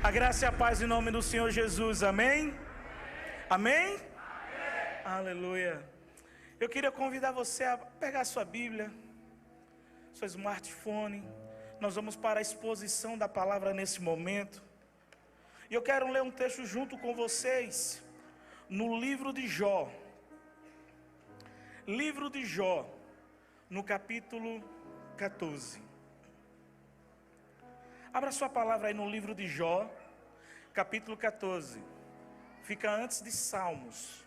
A graça e a paz em nome do Senhor Jesus, amém? Amém? Amém? Aleluia. Eu queria convidar você a pegar sua Bíblia, seu smartphone. Nós vamos para a exposição da palavra nesse momento. E eu quero ler um texto junto com vocês, no livro de Jó. Livro de Jó, no capítulo 14. Abra sua palavra aí no livro de Jó, capítulo 14. Fica antes de Salmos.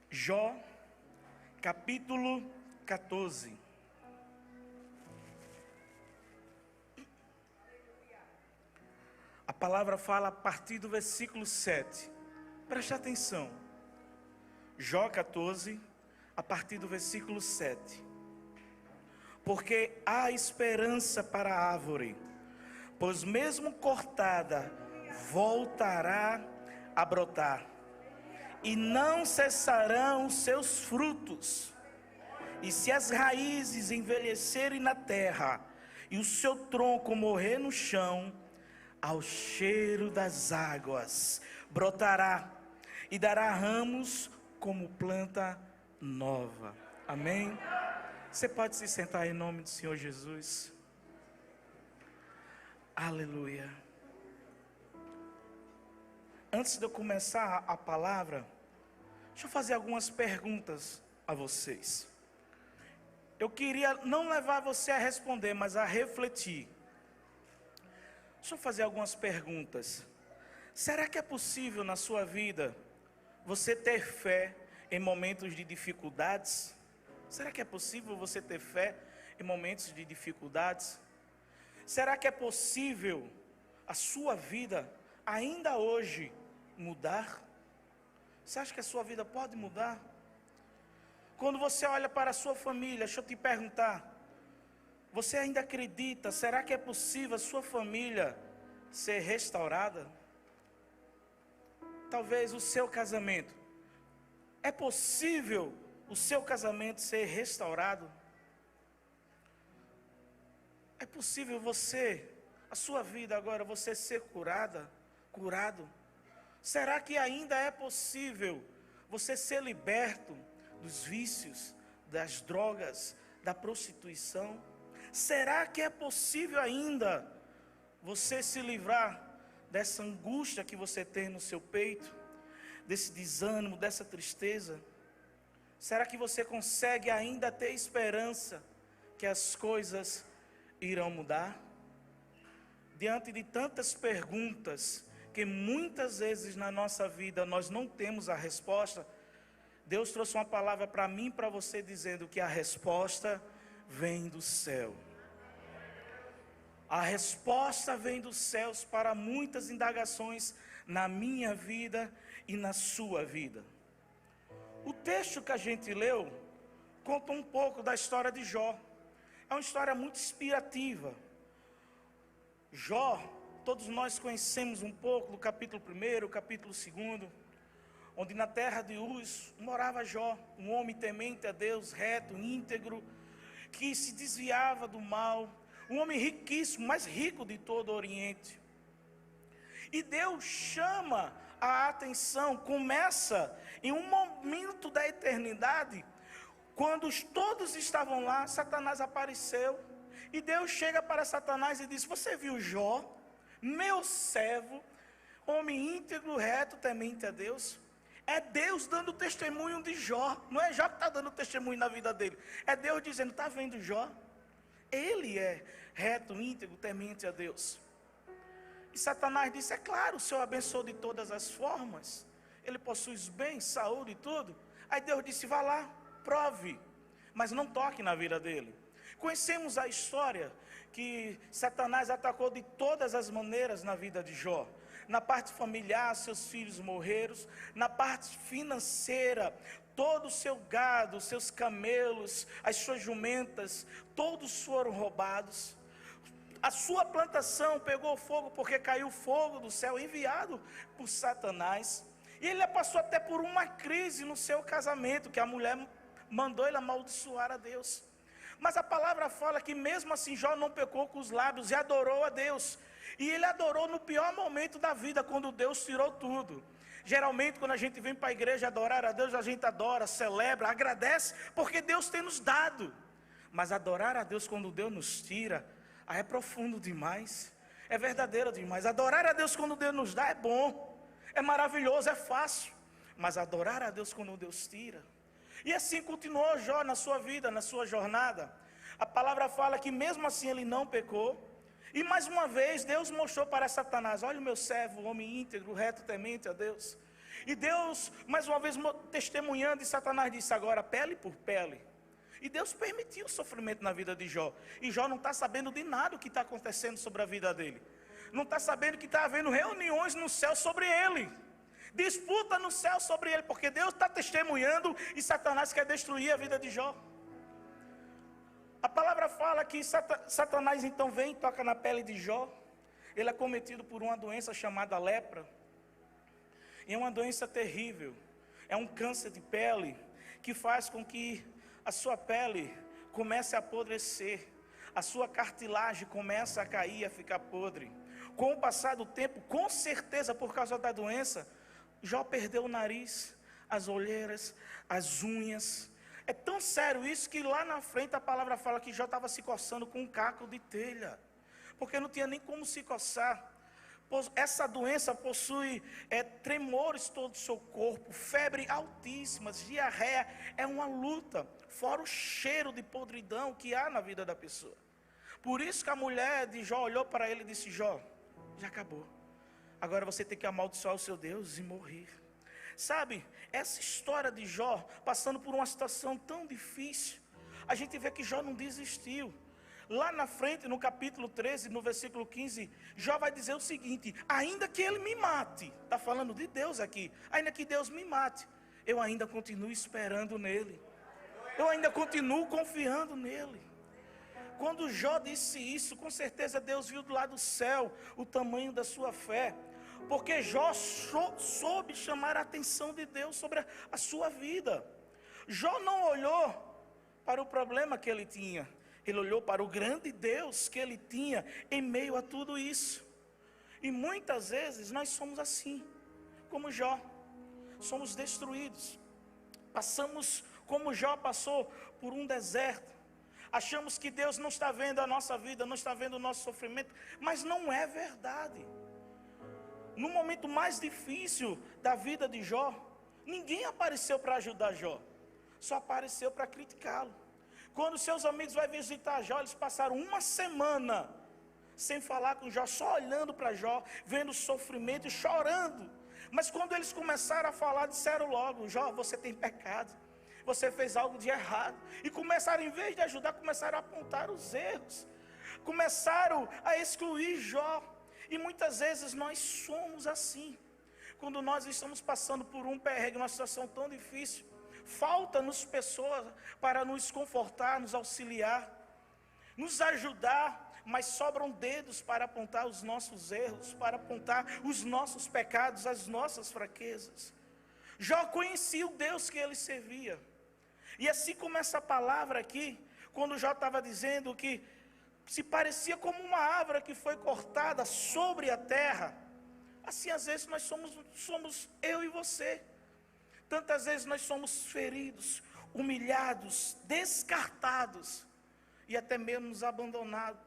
Jó, capítulo 14. A palavra fala a partir do versículo 7. Preste atenção. Jó 14, a partir do versículo 7. Porque há esperança para a árvore, pois mesmo cortada, voltará a brotar, e não cessarão os seus frutos. E se as raízes envelhecerem na terra, e o seu tronco morrer no chão, ao cheiro das águas brotará, e dará ramos como planta nova. Amém? Você pode se sentar em nome do Senhor Jesus. Aleluia. Antes de eu começar a palavra, deixa eu fazer algumas perguntas a vocês. Eu queria não levar você a responder, mas a refletir. Deixa eu fazer algumas perguntas. Será que é possível na sua vida você ter fé em momentos de dificuldades? Será que é possível você ter fé em momentos de dificuldades? Será que é possível a sua vida ainda hoje mudar? Você acha que a sua vida pode mudar? Quando você olha para a sua família, deixa eu te perguntar, você ainda acredita? Será que é possível a sua família ser restaurada? Talvez o seu casamento. É possível o seu casamento ser restaurado? É possível a sua vida agora, você ser curado? Será que ainda é possível você ser liberto dos vícios, das drogas, da prostituição? Será que é possível ainda você se livrar dessa angústia que você tem no seu peito, desse desânimo, dessa tristeza? Será que você consegue ainda ter esperança que as coisas irão mudar? Diante de tantas perguntas que muitas vezes na nossa vida nós não temos a resposta, Deus trouxe uma palavra para mim e para você dizendo que a resposta vem do céu. A resposta vem dos céus para muitas indagações na minha vida e na sua vida. O texto que a gente leu conta um pouco da história de Jó. É uma história muito inspirativa. Jó, todos nós conhecemos um pouco do capítulo 1, capítulo 2, onde na terra de Uz morava Jó, um homem temente a Deus, reto, íntegro, que se desviava do mal, um homem riquíssimo, mais rico de todo o Oriente. E Deus chama a atenção, começa em um momento da eternidade, quando todos estavam lá, Satanás apareceu, e Deus chega para Satanás e diz: você viu Jó, meu servo, homem íntegro, reto, temente a Deus? É Deus dando testemunho de Jó, não é Jó que está dando testemunho na vida dele, é Deus dizendo: está vendo Jó? Ele é reto, íntegro, temente a Deus. E Satanás disse: é claro, o Senhor abençoou de todas as formas, ele possui os bens, saúde e tudo. Aí Deus disse: vá lá, prove, mas não toque na vida dele. Conhecemos a história que Satanás atacou de todas as maneiras na vida de Jó. Na parte familiar, seus filhos morreram. Na parte financeira, todo o seu gado, seus camelos, as suas jumentas, todos foram roubados. A sua plantação pegou fogo porque caiu fogo do céu enviado por Satanás. E ele passou até por uma crise no seu casamento, que a mulher mandou ele amaldiçoar a Deus. Mas a palavra fala que mesmo assim Jó não pecou com os lábios e adorou a Deus. E ele adorou no pior momento da vida, quando Deus tirou tudo. Geralmente quando a gente vem para a igreja adorar a Deus, a gente adora, celebra, agradece, porque Deus tem nos dado. Mas adorar a Deus quando Deus nos tira, é profundo demais, é verdadeiro demais. Adorar a Deus quando Deus nos dá é bom, é maravilhoso, é fácil. Mas adorar a Deus quando Deus tira. E assim continuou Jó na sua vida, na sua jornada. A palavra fala que mesmo assim ele não pecou. E mais uma vez Deus mostrou para Satanás: olha o meu servo, o homem íntegro, reto, temente a Deus. E Deus mais uma vez testemunhando, e Satanás disse: agora pele por pele. E Deus permitiu o sofrimento na vida de Jó. E Jó não está sabendo de nada o que está acontecendo sobre a vida dele. Não está sabendo que está havendo reuniões no céu sobre ele. Disputa no céu sobre ele, porque Deus está testemunhando e Satanás quer destruir a vida de Jó. A palavra fala que Satanás então vem e toca na pele de Jó. Ele é cometido por uma doença chamada lepra. E é uma doença terrível. É um câncer de pele que faz com que a sua pele comece a apodrecer. A sua cartilagem começa a cair, a ficar podre. Com o passar do tempo, com certeza por causa da doença, Jó perdeu o nariz, as olheiras, as unhas. É tão sério isso que lá na frente a palavra fala que Jó estava se coçando com um caco de telha, porque não tinha nem como se coçar. Essa doença possui tremores todo o seu corpo, febre altíssimas, diarreia, é uma luta, fora o cheiro de podridão que há na vida da pessoa. Por isso que a mulher de Jó olhou para ele e disse: Jó, já acabou, agora você tem que amaldiçoar o seu Deus e morrer. Sabe, essa história de Jó, passando por uma situação tão difícil, a gente vê que Jó não desistiu. Lá na frente, no capítulo 13, no versículo 15, Jó vai dizer o seguinte: ainda que ele me mate, está falando de Deus aqui, ainda que Deus me mate, eu ainda continuo esperando nele, eu ainda continuo confiando nele. Quando Jó disse isso, com certeza Deus viu do lado do céu o tamanho da sua fé, porque Jó soube chamar a atenção de Deus sobre a sua vida. Jó não olhou para o problema que ele tinha, ele olhou para o grande Deus que ele tinha em meio a tudo isso. E muitas vezes nós somos assim, como Jó, somos destruídos. Passamos como Jó passou por um deserto. Achamos que Deus não está vendo a nossa vida, não está vendo o nosso sofrimento, mas não é verdade. No momento mais difícil da vida de Jó, ninguém apareceu para ajudar Jó, só apareceu para criticá-lo. Quando seus amigos vão visitar Jó, eles passaram uma semana sem falar com Jó, só olhando para Jó, vendo o sofrimento e chorando. Mas quando eles começaram a falar, disseram logo: Jó, você tem pecado, você fez algo de errado. E começaram, em vez de ajudar, começaram a apontar os erros, começaram a excluir Jó. E muitas vezes nós somos assim. Quando nós estamos passando por um perrengue, uma situação tão difícil, falta-nos pessoas para nos confortar, nos auxiliar, nos ajudar, mas sobram dedos para apontar os nossos erros, para apontar os nossos pecados, as nossas fraquezas. Jó conhecia o Deus que ele servia. E assim como essa palavra aqui, quando Jó estava dizendo que se parecia como uma árvore que foi cortada sobre a terra, assim às vezes nós somos eu e você. Tantas vezes nós somos feridos, humilhados, descartados e até mesmo abandonados.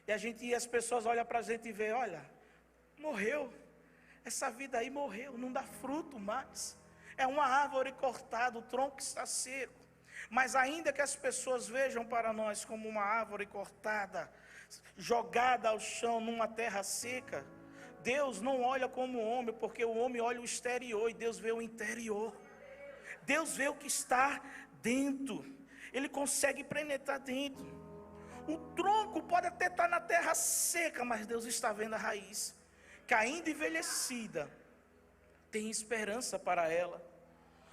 E as pessoas olham para a gente e veem: olha, morreu, essa vida aí morreu, não dá fruto mais. É uma árvore cortada, o tronco está seco. Mas ainda que as pessoas vejam para nós como uma árvore cortada, jogada ao chão numa terra seca, Deus não olha como o homem, porque o homem olha o exterior e Deus vê o interior. Deus vê o que está dentro. Ele consegue penetrar dentro. O tronco pode até estar na terra seca, mas Deus está vendo a raiz, que ainda envelhecida, tem esperança para ela.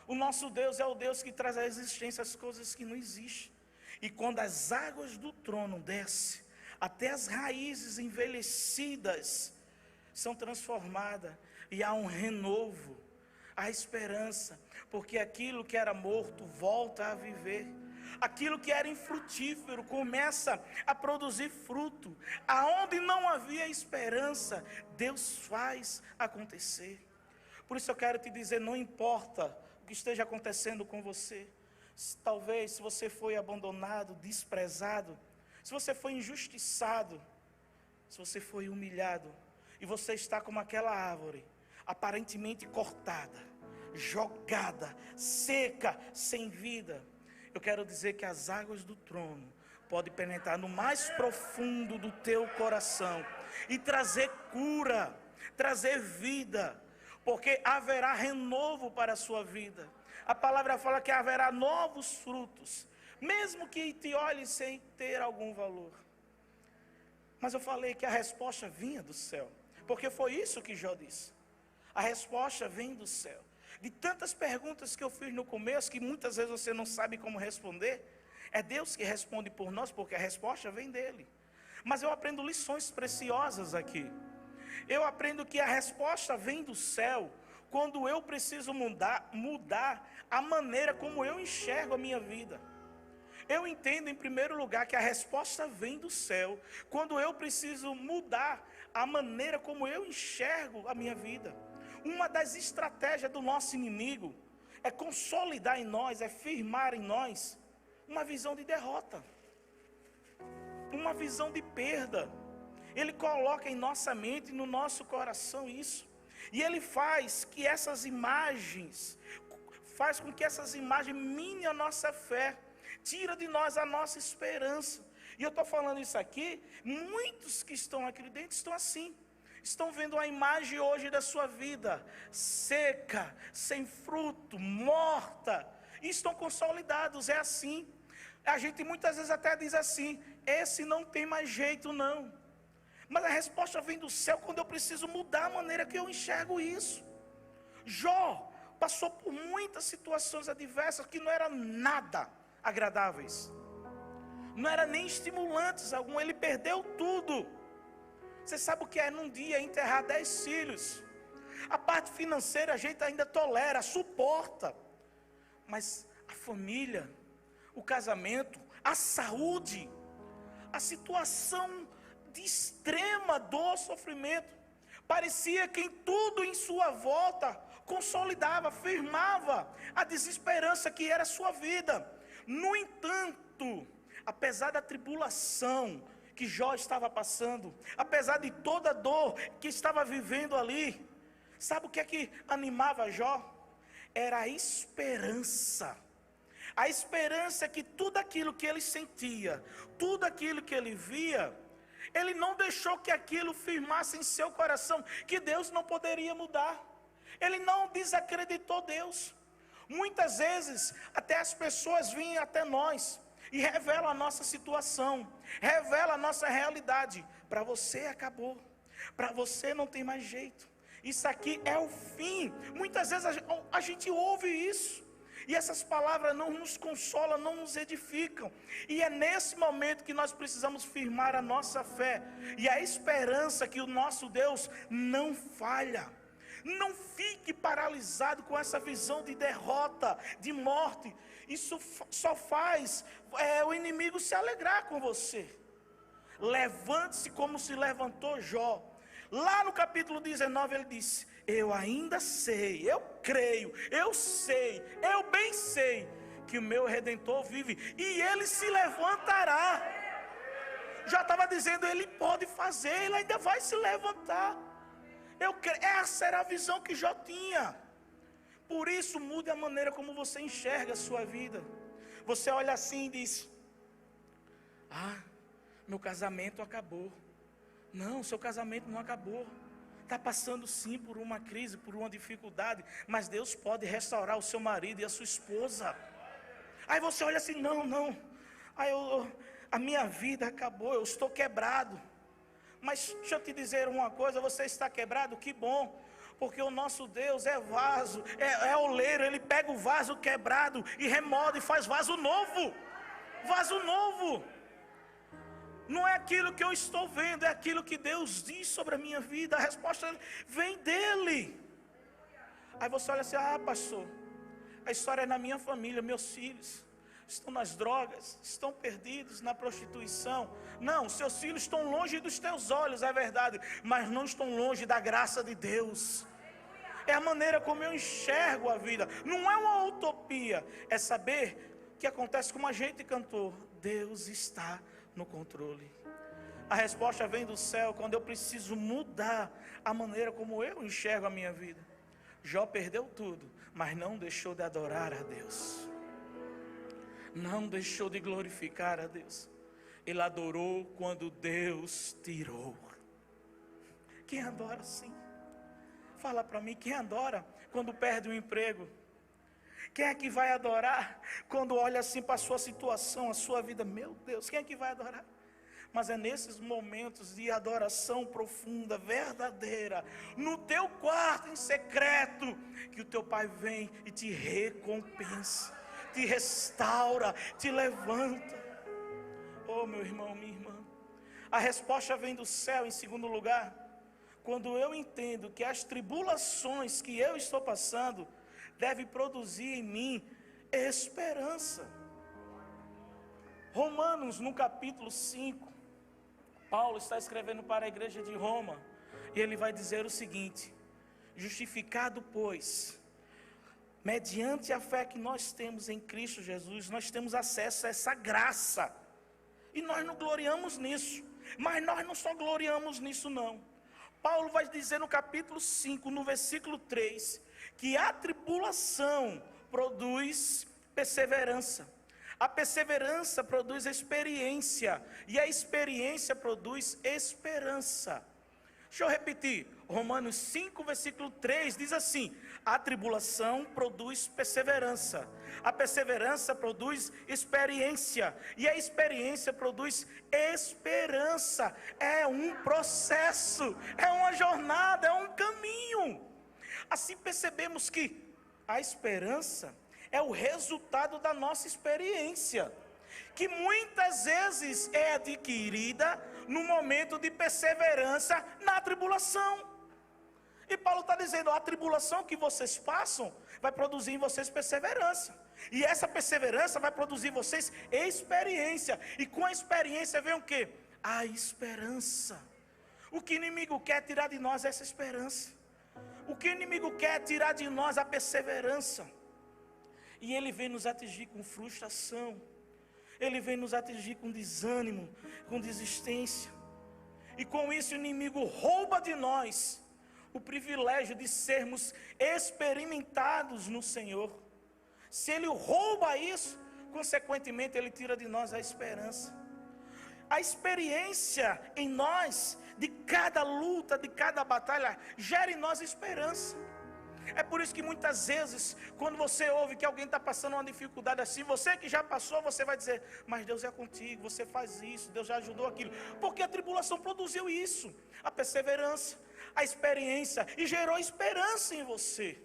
O nosso Deus é o Deus que traz à existência as coisas que não existem. E quando as águas do trono descem, até as raízes envelhecidas são transformadas e há um renovo, há esperança, porque aquilo que era morto volta a viver. Aquilo que era infrutífero começa a produzir fruto. Aonde não havia esperança, Deus faz acontecer. Por isso eu quero te dizer, não importa o que esteja acontecendo com você. Talvez se você foi abandonado, desprezado, se você foi injustiçado, se você foi humilhado, e você está como aquela árvore, aparentemente cortada, jogada, seca, sem vida. Eu quero dizer que as águas do trono podem penetrar no mais profundo do teu coração e trazer cura, trazer vida, porque haverá renovo para a sua vida. A palavra fala que haverá novos frutos, mesmo que te olhe sem ter algum valor. Mas eu falei que a resposta vinha do céu, porque foi isso que Jó disse. A resposta vem do céu. De tantas perguntas que eu fiz no começo, que muitas vezes você não sabe como responder, é Deus que responde por nós, porque a resposta vem dele. Mas eu aprendo lições preciosas aqui. Eu aprendo que a resposta vem do céu, quando eu preciso mudar a maneira como eu enxergo a minha vida. Eu entendo em primeiro lugar que a resposta vem do céu, quando eu preciso mudar a maneira como eu enxergo a minha vida. Uma das estratégias do nosso inimigo é consolidar em nós, é firmar em nós uma visão de derrota, uma visão de perda. Ele coloca em nossa mente, no nosso coração isso, e ele faz que essas imagens, minem a nossa fé, tira de nós a nossa esperança. E eu estou falando isso aqui, muitos que estão aqui dentro estão assim. Estão vendo a imagem hoje da sua vida, seca, sem fruto, morta, e estão consolidados, é assim. A gente muitas vezes até diz assim, esse não tem mais jeito não. Mas a resposta vem do céu quando eu preciso mudar a maneira que eu enxergo isso. Jó passou por muitas situações adversas que não eram nada agradáveis, não eram nem estimulantes algum, ele perdeu tudo. Você sabe o que é num dia enterrar 10 filhos? A parte financeira a gente ainda tolera, suporta, mas a família, o casamento, a saúde, a situação de extrema dor, sofrimento, parecia que em tudo em sua volta consolidava, firmava a desesperança que era a sua vida. No entanto, apesar da tribulação que Jó estava passando, apesar de toda a dor que estava vivendo ali, sabe o que é que animava Jó? Era a esperança que tudo aquilo que ele sentia, tudo aquilo que ele via, ele não deixou que aquilo firmasse em seu coração, que Deus não poderia mudar. Ele não desacreditou Deus. Muitas vezes até as pessoas vêm até nós e revelam a nossa situação, revela a nossa realidade. Para você acabou, para você não tem mais jeito, isso aqui é o fim. Muitas vezes a gente ouve isso, e essas palavras não nos consolam, não nos edificam. E é nesse momento que nós precisamos firmar a nossa fé e a esperança que o nosso Deus não falha. Não fique paralisado com essa visão de derrota, de morte. Isso só faz o inimigo se alegrar com você. Levante-se como se levantou Jó. Lá no capítulo 19 ele disse: eu ainda sei, eu creio, eu sei, eu bem sei que o meu Redentor vive e ele se levantará. Já estava dizendo, ele pode fazer, ele ainda vai se levantar. Eu creio, essa era a visão que Jó tinha. Por isso mude a maneira como você enxerga a sua vida. Você olha assim e diz: meu casamento acabou. Não, seu casamento não acabou. Está passando sim por uma crise, por uma dificuldade, mas Deus pode restaurar o seu marido e a sua esposa. Aí você olha assim, não, a minha vida acabou, eu estou quebrado. Mas deixa eu te dizer uma coisa, você está quebrado, que bom, porque o nosso Deus é vaso, é oleiro, Ele pega o vaso quebrado e remolda e faz vaso novo. Vaso novo. Não é aquilo que eu estou vendo, é aquilo que Deus diz sobre a minha vida. A resposta vem dEle. Aí você olha assim, pastor, a história é na minha família, meus filhos. estão nas drogas, estão perdidos na prostituição. Não, seus filhos estão longe dos teus olhos, é verdade, mas não estão longe da graça de Deus. É a maneira como eu enxergo a vida. Não é uma utopia, é saber que acontece como a gente cantou: Deus está no controle. A resposta vem do céu quando eu preciso mudar a maneira como eu enxergo a minha vida. Jó perdeu tudo, mas não deixou de adorar a Deus. Não deixou de glorificar a Deus. Ele adorou quando Deus tirou. Quem adora assim? Fala para mim, quem adora quando perde o emprego? Quem é que vai adorar quando olha assim para a sua situação, a sua vida? Meu Deus, quem é que vai adorar? Mas é nesses momentos de adoração profunda, verdadeira, no teu quarto em secreto, que o teu Pai vem e te recompensa, te restaura, te levanta. Oh, meu irmão, minha irmã, a resposta vem do céu. Em segundo lugar, quando eu entendo que as tribulações que eu estou passando devem produzir em mim esperança. Romanos, no capítulo 5, Paulo está escrevendo para a igreja de Roma, e ele vai dizer o seguinte: justificado, pois, mediante a fé que nós temos em Cristo Jesus, nós temos acesso a essa graça, e nós não gloriamos nisso, mas nós não só gloriamos nisso não. Paulo vai dizer no capítulo 5, no versículo 3, que a tribulação produz perseverança. A perseverança produz experiência, e a experiência produz esperança. Deixa eu repetir, Romanos 5, versículo 3 diz assim: a tribulação produz perseverança, a perseverança produz experiência, e a experiência produz esperança. É um processo, é uma jornada, é um caminho. Assim percebemos que a esperança é o resultado da nossa experiência, que muitas vezes é adquirida no momento de perseverança na tribulação. E Paulo está dizendo: a tribulação que vocês passam vai produzir em vocês perseverança, e essa perseverança vai produzir em vocês experiência, e com a experiência vem o quê? A esperança. O que o inimigo quer tirar de nós é essa esperança. O que o inimigo quer tirar de nós a perseverança. E ele vem nos atingir com frustração, ele vem nos atingir com desânimo, com desistência. E com isso o inimigo rouba de nós o privilégio de sermos experimentados no Senhor. Se ele rouba isso, consequentemente ele tira de nós a esperança. A experiência em nós, de cada luta, de cada batalha, gera em nós esperança. É por isso que muitas vezes, quando você ouve que alguém está passando uma dificuldade assim, você que já passou, você vai dizer: mas Deus é contigo, você faz isso, Deus já ajudou aquilo. Porque a tribulação produziu isso, a perseverança, a experiência, e gerou esperança em você.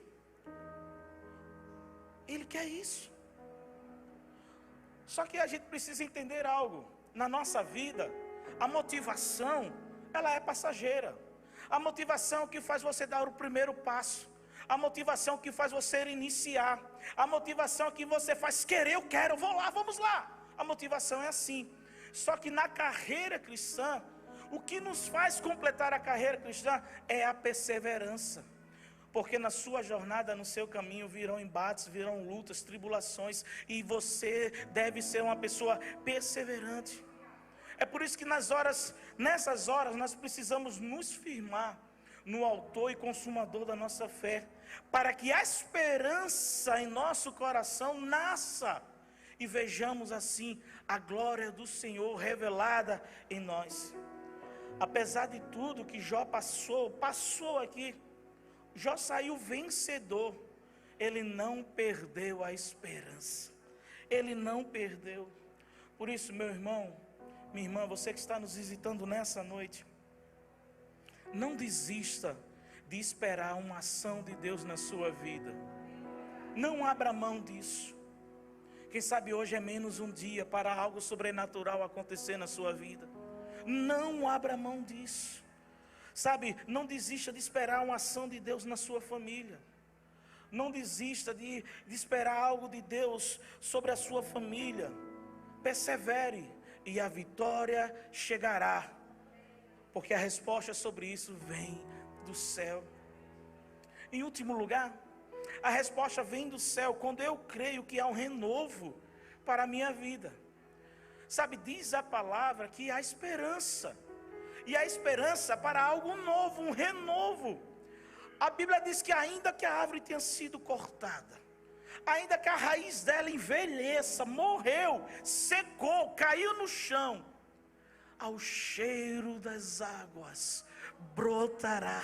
Ele quer isso. Só que a gente precisa entender algo. Na nossa vida, a motivação, ela é passageira. A motivação que faz você dar o primeiro passo, a motivação que faz você iniciar, a motivação que você faz querer, eu quero, eu vou lá, vamos lá. A motivação é assim. Só que na carreira cristã, o que nos faz completar a carreira cristã é a perseverança. Porque na sua jornada, no seu caminho, virão embates, virão lutas, tribulações, e você deve ser uma pessoa perseverante. É por isso que nessas horas, nós precisamos nos firmar no autor e consumador da nossa fé, para que a esperança em nosso coração nasça, e vejamos assim a glória do Senhor revelada em nós. Apesar de tudo que Jó passou aqui, Jó saiu vencedor. Ele não perdeu a esperança, ele não perdeu. Por isso, meu irmão, minha irmã, você que está nos visitando nessa noite, não desista de esperar uma ação de Deus na sua vida. Não abra mão disso. Quem sabe hoje é menos um dia para algo sobrenatural acontecer na sua vida. Não abra mão disso. Sabe, não desista de esperar uma ação de Deus na sua família. Não desista de esperar algo de Deus sobre a sua família. Persevere e a vitória chegará. Porque a resposta sobre isso vem do céu. Em último lugar, a resposta vem do céu quando eu creio que há um renovo para a minha vida. Sabe, diz a palavra que há esperança. E há esperança para algo novo, um renovo. A Bíblia diz que ainda que a árvore tenha sido cortada, ainda que a raiz dela envelheça, morreu, secou, caiu no chão, ao cheiro das águas brotará.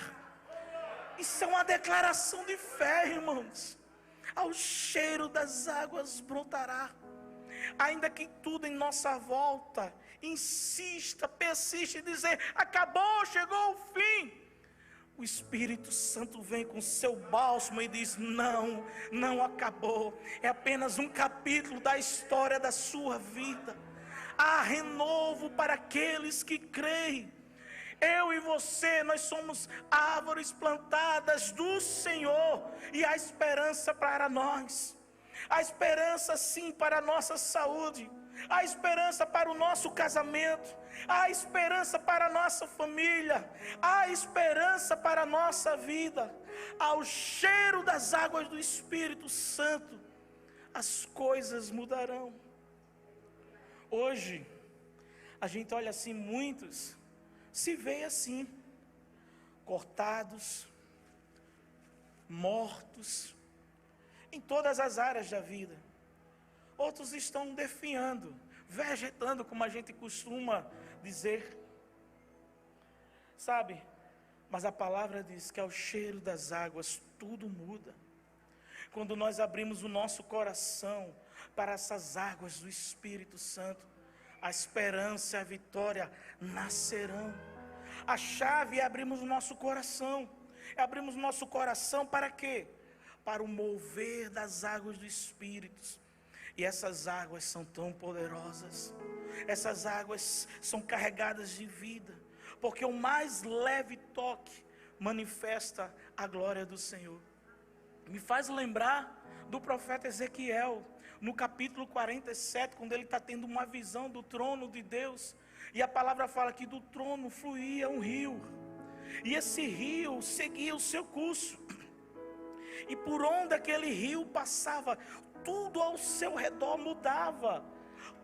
Isso é uma declaração de fé, irmãos. Ao cheiro das águas brotará. Ainda que tudo em nossa volta insista, persiste em dizer: acabou, chegou o fim, o Espírito Santo vem com seu bálsamo e diz: não, não acabou. É apenas um capítulo da história da sua vida. Há renovo para aqueles que creem. Eu e você, nós somos árvores plantadas do Senhor, e há esperança para nós. Há esperança sim para a nossa saúde, há esperança para o nosso casamento, há esperança para a nossa família, há esperança para a nossa vida. Ao cheiro das águas do Espírito Santo, as coisas mudarão. Hoje, a gente olha assim, muitos se veem assim, cortados, mortos, em todas as áreas da vida. Outros estão definhando, vegetando, como a gente costuma dizer. Sabe, mas a palavra diz que ao cheiro das águas tudo muda. Quando nós abrimos o nosso coração para essas águas do Espírito Santo, a esperança e a vitória nascerão. A chave é abrirmos o nosso coração. Abrimos o nosso coração para quê? Para o mover das águas do Espírito. E essas águas são tão poderosas. Essas águas são carregadas de vida. Porque o mais leve toque manifesta a glória do Senhor. Me faz lembrar do profeta Ezequiel, no capítulo 47, quando ele está tendo uma visão do trono de Deus. E a palavra fala que do trono fluía um rio. E esse rio seguia o seu curso. E por onde aquele rio passava, tudo ao seu redor mudava.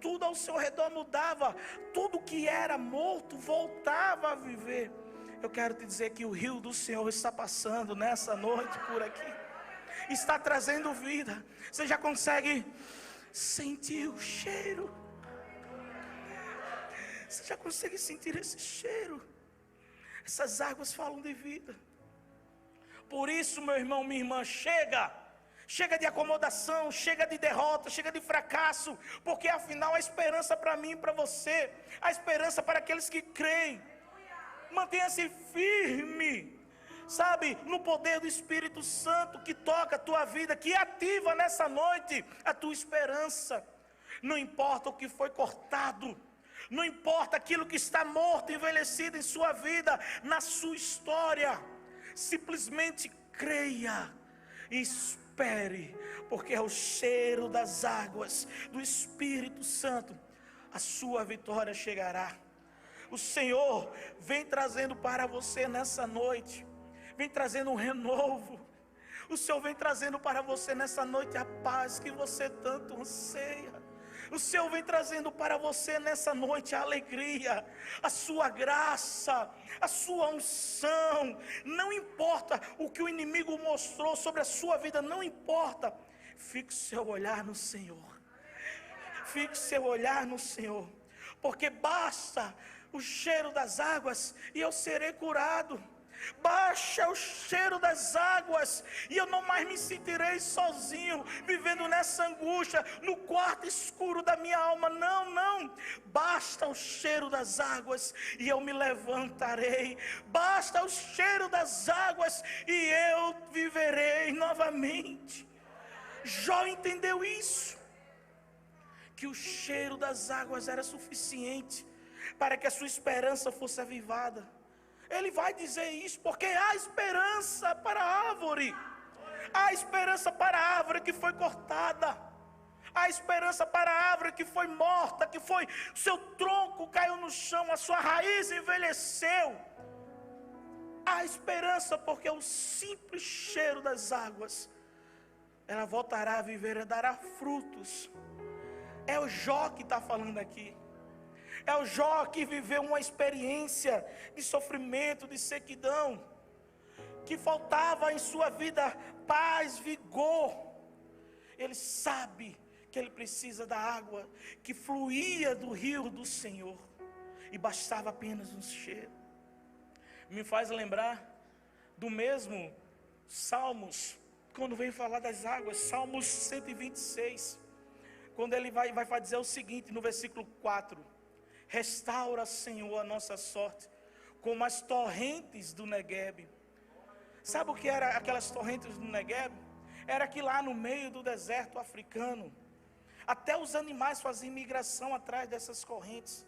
Tudo ao seu redor mudava. Tudo que era morto voltava a viver. Eu quero te dizer que o rio do Senhor está passando nessa noite por aqui. Está trazendo vida. Você já consegue sentir o cheiro? Você já consegue sentir esse cheiro? Essas águas falam de vida. Por isso, meu irmão, minha irmã, chega de acomodação, chega de derrota, chega de fracasso, porque afinal há esperança para mim e para você, há esperança para aqueles que creem. Mantenha-se firme, sabe, no poder do Espírito Santo que toca a tua vida, que ativa nessa noite a tua esperança. Não importa o que foi cortado, não importa aquilo que está morto, envelhecido em sua vida, na sua história. Simplesmente creia e espere, porque é o cheiro das águas do Espírito Santo, a sua vitória chegará. O Senhor vem trazendo para você nessa noite, vem trazendo um renovo. O Senhor vem trazendo para você nessa noite a paz que você tanto anseia. O Senhor vem trazendo para você nessa noite a alegria, a sua graça, a sua unção. Não importa o que o inimigo mostrou sobre a sua vida, não importa. Fixe seu olhar no Senhor. Fixe seu olhar no Senhor. Porque basta o cheiro das águas e eu serei curado. Baixa o cheiro das águas e eu não mais me sentirei sozinho, vivendo nessa angústia, no quarto escuro da minha alma. Não, basta o cheiro das águas e eu me levantarei. Basta o cheiro das águas e eu viverei novamente. Jó entendeu isso, que o cheiro das águas era suficiente para que a sua esperança fosse avivada. Ele vai dizer isso porque há esperança para a árvore. Há esperança para a árvore que foi cortada. Há esperança para a árvore que foi morta, que foi, seu tronco caiu no chão, a sua raiz envelheceu. Há esperança porque o simples cheiro das águas, ela voltará a viver e dará frutos. É o Jó que está falando aqui. É o Jó que viveu uma experiência de sofrimento, de sequidão, que faltava em sua vida paz, vigor. Ele sabe que ele precisa da água que fluía do rio do Senhor, e bastava apenas um cheiro. Me faz lembrar do mesmo Salmos, quando vem falar das águas, Salmos 126, quando ele vai dizer o seguinte, no versículo 4: restaura, Senhor, a nossa sorte, como as torrentes do Neguebe. Sabe o que era aquelas torrentes do Neguebe? Era que lá no meio do deserto africano, até os animais faziam migração atrás dessas correntes.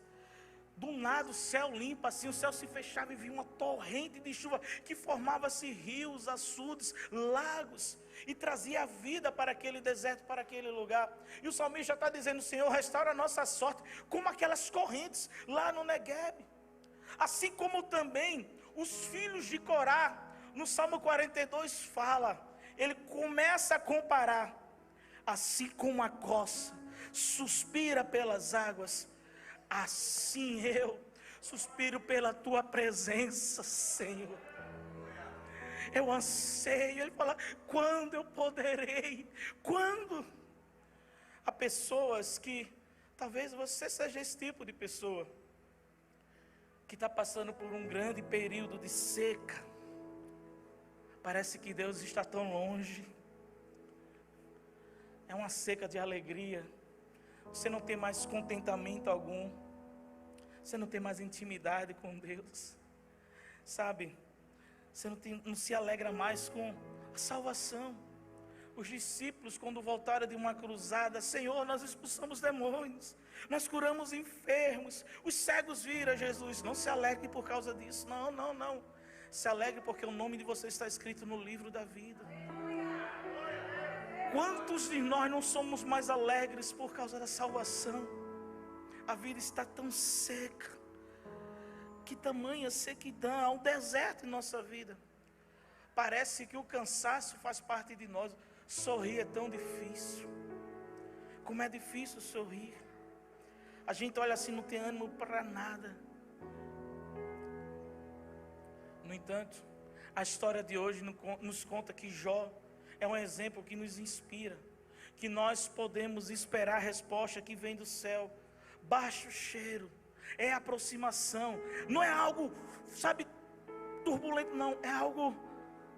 Do nada o céu limpo, assim o céu se fechava e vinha uma torrente de chuva que formava-se rios, açudes, lagos, e trazia vida para aquele deserto, para aquele lugar. E o salmista está dizendo: Senhor, restaura a nossa sorte, como aquelas correntes lá no Neguebe. Assim como também os filhos de Corá, no Salmo 42 fala, ele começa a comparar: assim como a coça suspira pelas águas, assim eu suspiro pela tua presença, Senhor. Eu anseio. Ele fala: quando eu poderei? Quando? Há pessoas que, talvez você seja esse tipo de pessoa, que está passando por um grande período de seca. Parece que Deus está tão longe. É uma seca de alegria. Você não tem mais contentamento algum. Você não tem mais intimidade com Deus. Sabe? Você não se alegra mais com a salvação. Os discípulos, quando voltaram de uma cruzada: Senhor, nós expulsamos demônios, nós curamos enfermos, os cegos viram Jesus. Não se alegre por causa disso. Não, não, não. Se alegre porque o nome de você está escrito no livro da vida. Quantos de nós não somos mais alegres por causa da salvação? A vida está tão seca. Que tamanha sequidão, há um deserto em nossa vida. Parece que o cansaço faz parte de nós. Sorrir é tão difícil. Como é difícil sorrir. A gente olha assim, não tem ânimo para nada. No entanto, a história de hoje nos conta que Jó é um exemplo que nos inspira, que nós podemos esperar a resposta que vem do céu. Baixa o cheiro, é aproximação, não é algo, sabe, turbulento, não, é algo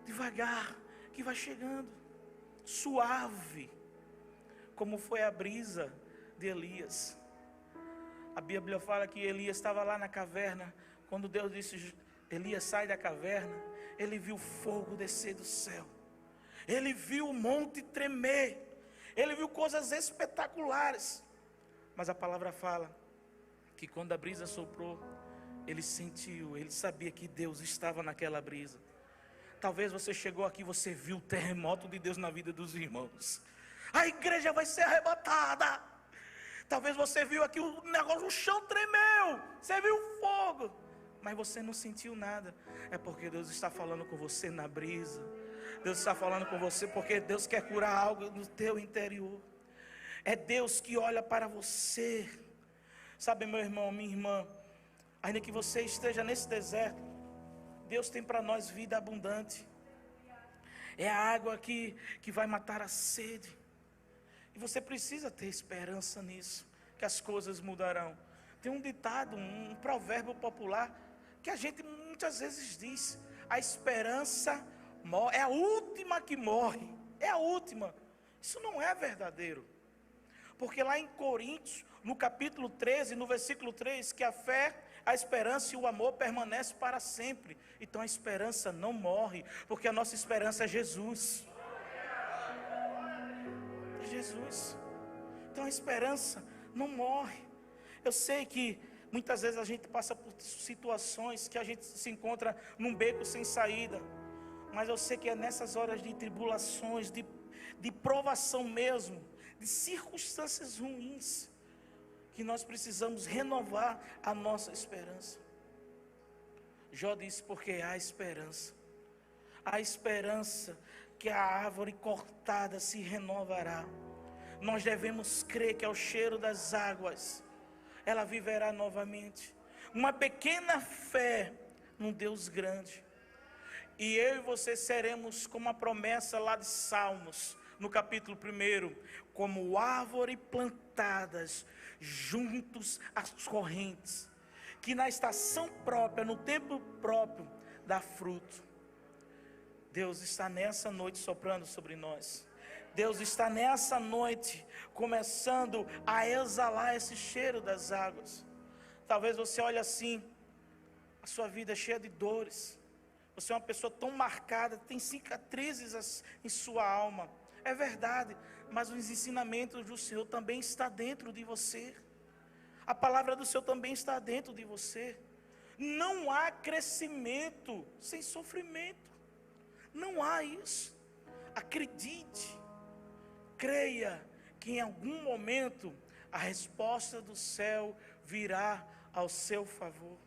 devagar, que vai chegando, suave, como foi a brisa de Elias. A Bíblia fala que Elias estava lá na caverna, quando Deus disse: Elias, sai da caverna. Ele viu fogo descer do céu, ele viu o monte tremer, ele viu coisas espetaculares. Mas a palavra fala que quando a brisa soprou, ele sentiu, ele sabia que Deus estava naquela brisa. Talvez você chegou aqui, você viu o terremoto de Deus na vida dos irmãos. A igreja vai ser arrebatada. Talvez você viu aqui o negócio, o chão tremeu, você viu o fogo, mas você não sentiu nada. É porque Deus está falando com você na brisa. Deus está falando com você porque Deus quer curar algo no teu interior. É Deus que olha para você. Sabe, meu irmão, minha irmã, ainda que você esteja nesse deserto, Deus tem para nós vida abundante. É a água que vai matar a sede. E você precisa ter esperança nisso, que as coisas mudarão. Tem um ditado, um provérbio popular, que a gente muitas vezes diz: a esperança é a última que morre. É a última. Isso não é verdadeiro. Porque lá em Coríntios, no capítulo 13, no versículo 3, que a fé, a esperança e o amor permanecem para sempre. Então a esperança não morre, porque a nossa esperança é Jesus. É Jesus. Então a esperança não morre. Eu sei que muitas vezes a gente passa por situações que a gente se encontra num beco sem saída. Mas eu sei que é nessas horas de tribulações, de provação mesmo, de circunstâncias ruins, que nós precisamos renovar a nossa esperança. Jó disse: porque há esperança. Há esperança que a árvore cortada se renovará. Nós devemos crer que ao cheiro das águas ela viverá novamente. Uma pequena fé num Deus grande. E eu e você seremos como a promessa lá de Salmos, no capítulo 1, como árvore plantadas juntos às correntes, que na estação própria, no tempo próprio, dá fruto. Deus está nessa noite soprando sobre nós. Deus está nessa noite começando a exalar esse cheiro das águas. Talvez você olhe assim, a sua vida é cheia de dores. Você é uma pessoa tão marcada, tem cicatrizes em sua alma. É verdade, mas os ensinamentos do Senhor também estão dentro de você. A palavra do Senhor também está dentro de você. Não há crescimento sem sofrimento. Não há isso. Acredite, creia que em algum momento a resposta do céu virá ao seu favor.